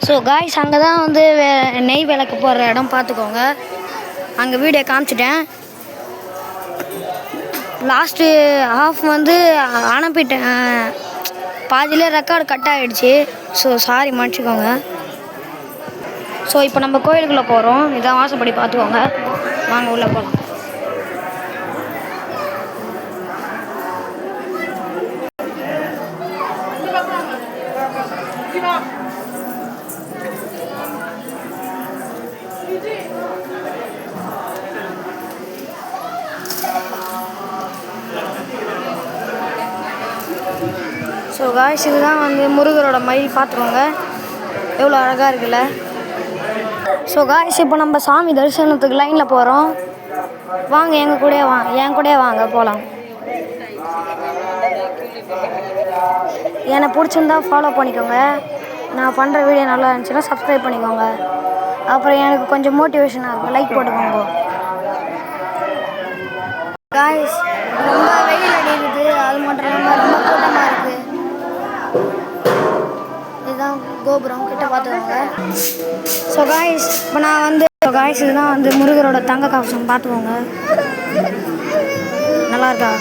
So guys அங்கே தான் வந்து நெய் விளக்கு போடுற இடம் பார்த்துக்கோங்க. அங்கே வீடியோ காமிச்சிட்டேன். லாஸ்ட்டு ஹாஃப் வந்து அனுப்பிட்டேன், பாதியிலே ரெக்கார்டு கட் ஆகிடுச்சு. ஸோ சாரி மன்னிச்சிக்கோங்க. ஸோ இப்போ நம்ம கோயிலுக்குள்ளே போகிறோம். இதான் வாசப்படி பார்த்துக்கோங்க. வாங்க உள்ளே போகலாம். ஸோ காய்ஸ் இதுதான் வந்து முருகரோட மயில் பார்த்துக்கோங்க, எவ்வளோ அழகாக இருக்குல்ல. ஸோ காய்ஸ் இப்போ நம்ம சாமி தரிசனத்துக்கு லைனில் போகிறோம். வாங்க என் கூடயே வாங்க போகலாம். என்னை பிடிச்சிருந்தா ஃபாலோ பண்ணிக்கோங்க. நான் பண்ணுற வீடியோ நல்லா இருந்துச்சுன்னா சப்ஸ்கிரைப் பண்ணிக்கோங்க. அப்புறம் எனக்கு கொஞ்சம் மோட்டிவேஷனாக இருக்கும். லைக் போட்டுக்கோங்க. காய்ஸ் ரொம்ப வெயில் அடிக்குது, அது மட்டும் இல்லாமல் ரொம்ப கூட்டமாக இருக்குது. இதுதான் கோபுரம், கிட்ட பார்த்துக்கோங்க. ஸோ காய்ஸ் இப்போ நான் வந்து இதுதான் வந்து முருகரோட தங்க கவசம் பார்த்துக்கோங்க. நல்லா இருக்கா?